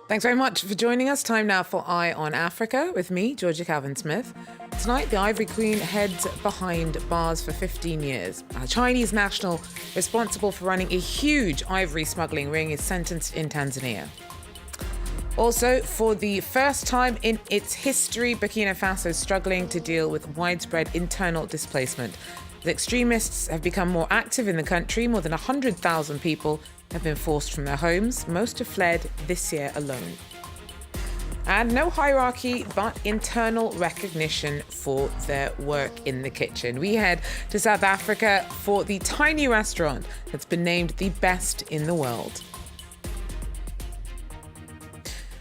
Thanks very much for joining us. Time now for Eye on Africa with me, Georgia Calvin-Smith. Tonight, the Ivory Queen heads behind bars for 15 years. A Chinese national responsible for running a huge ivory smuggling ring is sentenced in Tanzania. Also, for the first time in its history, Burkina Faso is struggling to deal with widespread internal displacement. The extremists have become more active in the country. More than 100,000 people have been forced from their homes. Most have fled this year alone. And no hierarchy, but internal recognition for their work in the kitchen. We head to South Africa for the tiny restaurant that's been named the best in the world.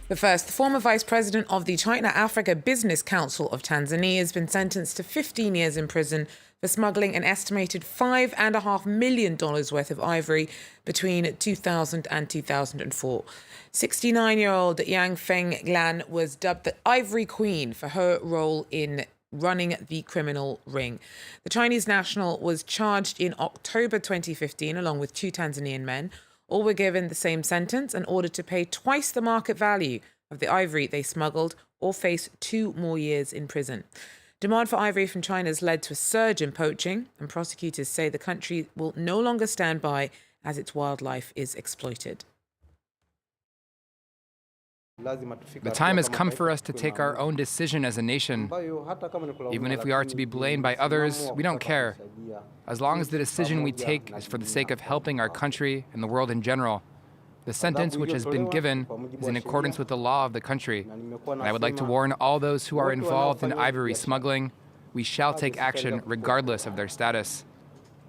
But first, the former vice president of the China-Africa Business Council of Tanzania has been sentenced to 15 years in prison for smuggling an estimated $5.5 million worth of ivory between 2000 and 2004. 69-year-old Yang Feng-Lan was dubbed the Ivory Queen for her role in running the criminal ring. The Chinese national was charged in October 2015 along with two Tanzanian men. All were given the same sentence and ordered to pay twice the market value of the ivory they smuggled or face 2 more years in prison. Demand for ivory from China has led to a surge in poaching, and prosecutors say the country will no longer stand by as its wildlife is exploited. The time has come for us to take our own decision as a nation. Even if we are to be blamed by others, we don't care. As long as the decision we take is for the sake of helping our country and the world in general. The sentence which has been given is in accordance with the law of the country. And I would like to warn all those who are involved in ivory smuggling, we shall take action regardless of their status.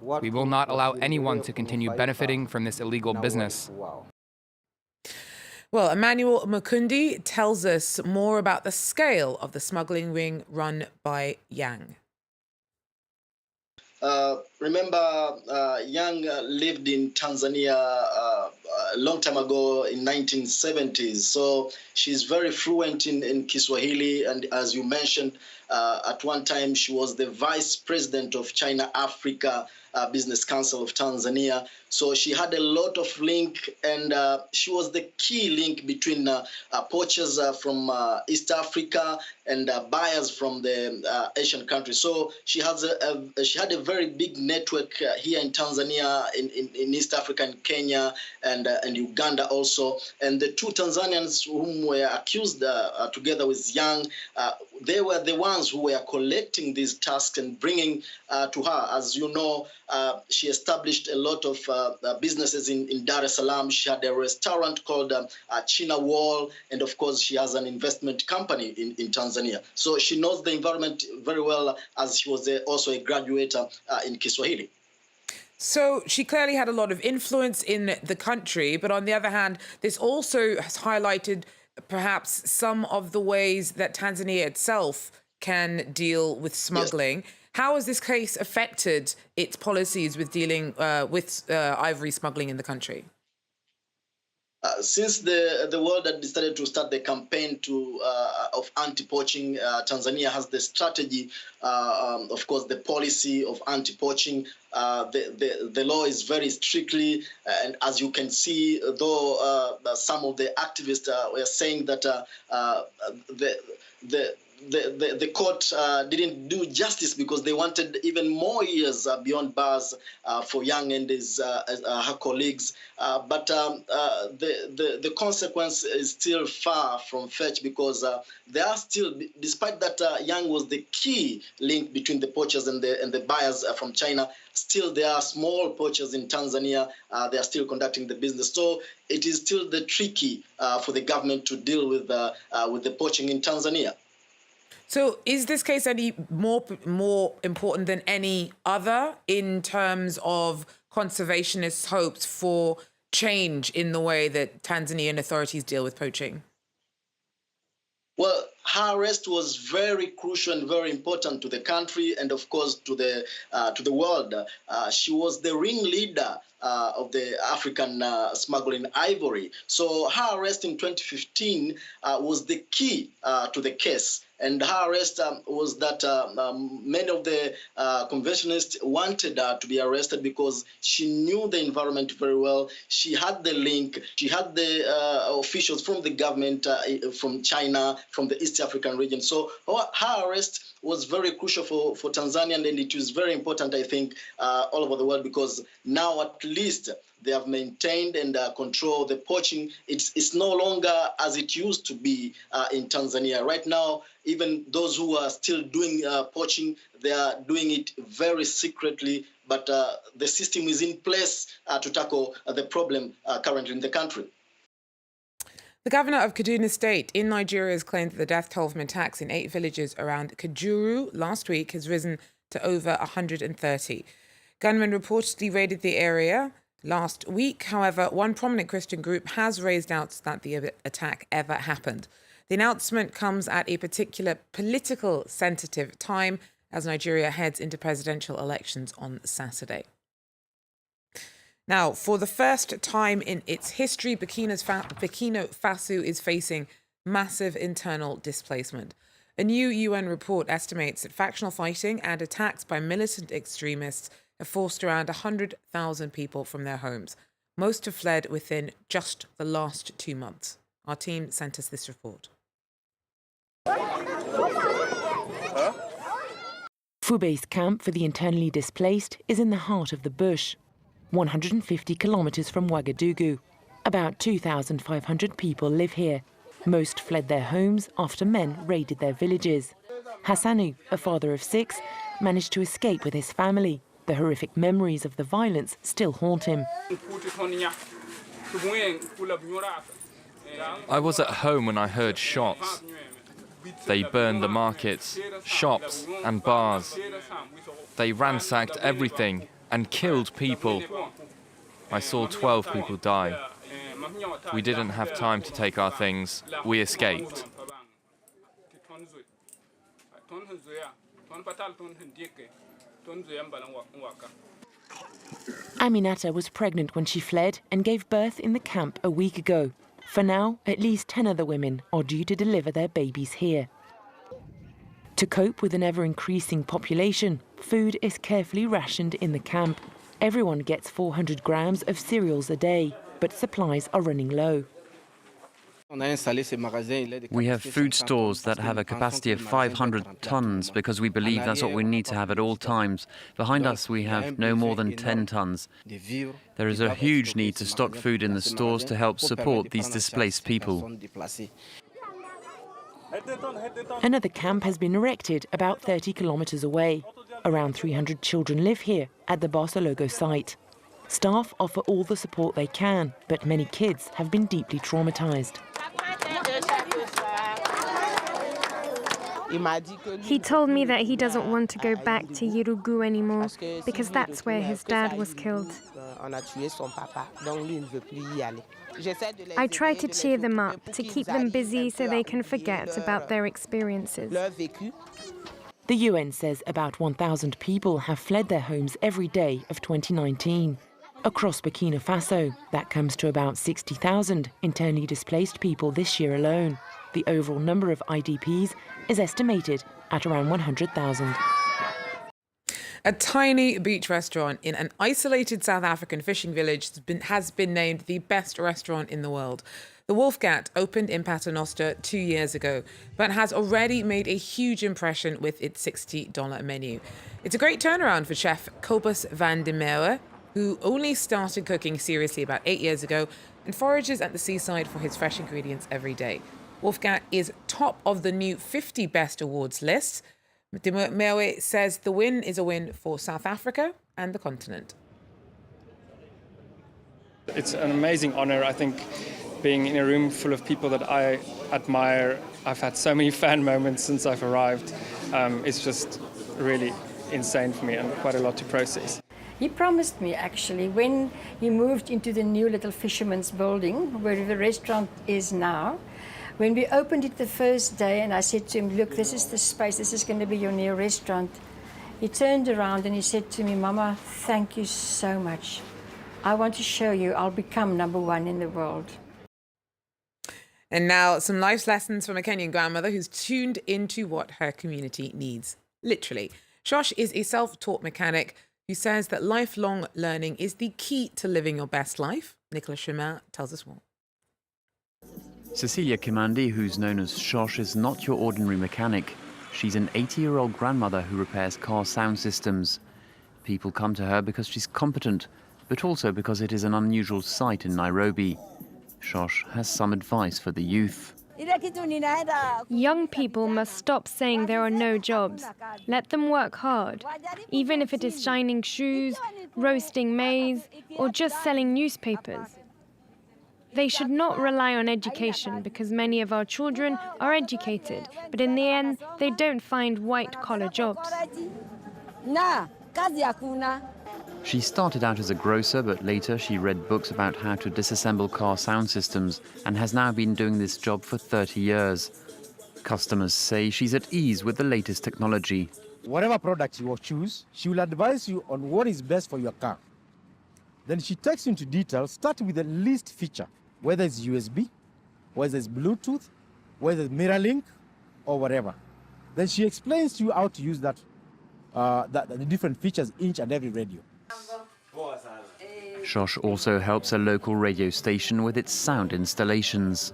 We will not allow anyone to continue benefiting from this illegal business. Well, Emmanuel Mukundi tells us more about the scale of the smuggling ring run by Yang. Yang lived in Tanzania a long time ago in 1970s. So she's very fluent in Kiswahili. And as you mentioned, at one time she was the vice president of China-Africa Business Council of Tanzania. So she had a lot of link, and she was the key link between poachers from East Africa and buyers from the Asian countries. So she had a very big network here in Tanzania, in East Africa, and Kenya, and Uganda also. And the two Tanzanians whom were accused together with Yang, they were the ones who were collecting these tasks and bringing to her. As you know, she established a lot of businesses in Dar es Salaam. She had a restaurant called China Wall, and of course she has an investment company in Tanzania. So she knows the environment very well, as she was also a graduate in Kiswahili. So she clearly had a lot of influence in the country, but on the other hand, this also has highlighted perhaps some of the ways that Tanzania itself can deal with smuggling. Yes. How has this case affected its policies with dealing with ivory smuggling in the country? Since the world had decided to start the campaign of anti-poaching, Tanzania has the strategy, of course, the policy of anti-poaching. The law is very strictly, and as you can see, though some of the activists were saying that the court didn't do justice because they wanted even more years beyond bars for Yang and her colleagues. But the consequence is still far from fetch, because there are still, despite that Yang was the key link between the poachers and the buyers from China, still there are small poachers in Tanzania. They are still conducting the business. So it is still tricky for the government to deal with the poaching in Tanzania. So is this case any more important than any other in terms of conservationists' hopes for change in the way that Tanzanian authorities deal with poaching? Well, her arrest was very crucial and very important to the country and, of course, to the world. She was the ringleader of the African smuggling ivory. So her arrest in 2015 was the key to the case. And her arrest was that many of the conventionalists wanted her to be arrested because she knew the environment very well. She had the link. She had the officials from the government, from China, from the East African region. So her arrest was very crucial for Tanzania, and it was very important, I think, all over the world, because now at least they have maintained and controlled the poaching. It's no longer as it used to be in Tanzania. Right now, even those who are still doing poaching, they are doing it very secretly, but the system is in place to tackle the problem currently in the country. The governor of Kaduna State in Nigeria has claimed that the death toll from attacks in 8 villages around Kajuru last week has risen to over 130. Gunmen reportedly raided the area last week. However, one prominent Christian group has raised doubts that the attack ever happened. The announcement comes at a particular political sensitive time as Nigeria heads into presidential elections on Saturday. Now, for the first time in its history, Burkina Faso is facing massive internal displacement. A new UN report estimates that factional fighting and attacks by militant extremists have forced around 100,000 people from their homes. Most have fled within just the last 2 months. Our team sent us this report. Fube's camp for the internally displaced is in the heart of the bush, 150 kilometers from Ouagadougou. About 2,500 people live here. Most fled their homes after men raided their villages. Hassanu, a father of 6, managed to escape with his family. The horrific memories of the violence still haunt him. I was at home when I heard shots. They burned the markets, shops and bars. They ransacked everything and killed people. I saw 12 people die. We didn't have time to take our things. We escaped. Aminata was pregnant when she fled and gave birth in the camp a week ago. For now, at least 10 other women are due to deliver their babies here. To cope with an ever-increasing population, food is carefully rationed in the camp. Everyone gets 400 grams of cereals a day, but supplies are running low. We have food stores that have a capacity of 500 tons because we believe that's what we need to have at all times. Behind us we have no more than 10 tons. There is a huge need to stock food in the stores to help support these displaced people. Another camp has been erected about 30 kilometers away. Around 300 children live here at the Barcelogo site. Staff offer all the support they can, but many kids have been deeply traumatized. He told me that he doesn't want to go back to Yirugu anymore because that's where his dad was killed. I try to cheer them up, to keep them busy so they can forget about their experiences. The UN says about 1,000 people have fled their homes every day of 2019. Across Burkina Faso, that comes to about 60,000 internally displaced people this year alone. The overall number of IDPs is estimated at around 100,000. A tiny beach restaurant in an isolated South African fishing village has been named the best restaurant in the world. The Wolfgat opened in Paternoster 2 years ago, but has already made a huge impression with its $60 menu. It's a great turnaround for chef Kobus van der Merwe, who only started cooking seriously about 8 years ago and forages at the seaside for his fresh ingredients every day. Wolfgat is top of the new 50 Best Awards list. De Merwe says the win is a win for South Africa and the continent. It's an amazing honor, I think, being in a room full of people that I admire. I've had so many fan moments since I've arrived. It's just really insane for me and quite a lot to process. He promised me, actually, when he moved into the new little fisherman's building, where the restaurant is now, when we opened it the first day and I said to him, look, this is the space, this is going to be your new restaurant. He turned around and he said to me, Mama, thank you so much. I want to show you I'll become #1 in the world. And now some life lessons from a Kenyan grandmother who's tuned into what her community needs. Literally. Shosh is a self-taught mechanic who says that lifelong learning is the key to living your best life. Nicolas Chemin tells us more. Cecilia Kimandi, who's known as Shosh, is not your ordinary mechanic. She's an 80-year-old grandmother who repairs car sound systems. People come to her because she's competent, but also because it is an unusual sight in Nairobi. Shosh has some advice for the youth. Young people must stop saying there are no jobs. Let them work hard, even if it is shining shoes, roasting maize, or just selling newspapers. They should not rely on education because many of our children are educated, but in the end, they don't find white-collar jobs. She started out as a grocer, but later she read books about how to disassemble car sound systems and has now been doing this job for 30 years. Customers say she's at ease with the latest technology. Whatever product you will choose, she will advise you on what is best for your car. Then she takes you into detail, starting with the least feature, whether it's USB, whether it's Bluetooth, whether it's mirror link, or whatever. Then she explains to you how to use the different features in each and every radio. Shosh also helps a local radio station with its sound installations.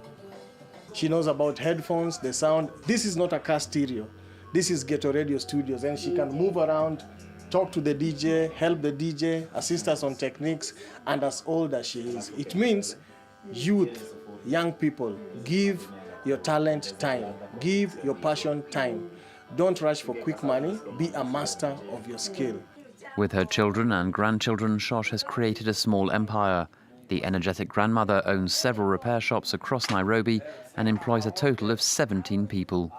She knows about headphones, the sound. This is not a car stereo. This is Ghetto Radio Studios, and she can move around, talk to the DJ, help the DJ, assist us on techniques, and as old as she is. It means youth, young people, give your talent time, give your passion time. Don't rush for quick money, be a master of your skill. With her children and grandchildren, Shosh has created a small empire. The energetic grandmother owns several repair shops across Nairobi and employs a total of 17 people.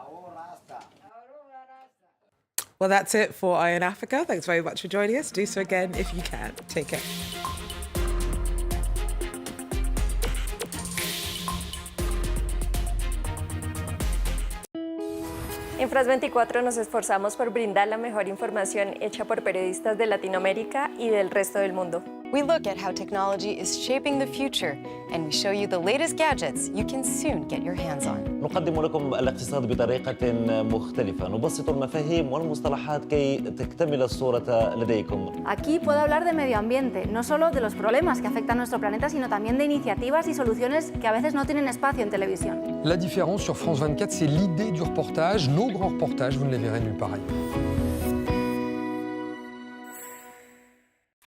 Well, that's it for Eye on Africa. Thanks very much for joining us. Do so again if you can. Take care. En France 24 nos esforzamos por brindar la mejor información hecha por periodistas de Latinoamérica y del resto del mundo. We look at how technology is shaping the future, and we show you the latest gadgets you can soon get your hands on. نقدم لكم الاقتصاد بطريقة مختلفة، نبسط المفاهيم والمصطلحات كي تكتمل الصورة لديكم. Aquí puedo hablar de medio ambiente, no solo de los problemas que afectan a nuestro planeta, sino también de iniciativas y soluciones que a veces no tienen espacio en televisión. La différence sur France 24, c'est l'idée du reportage. Nos grands reportages, vous ne les verrez nulle part ailleurs.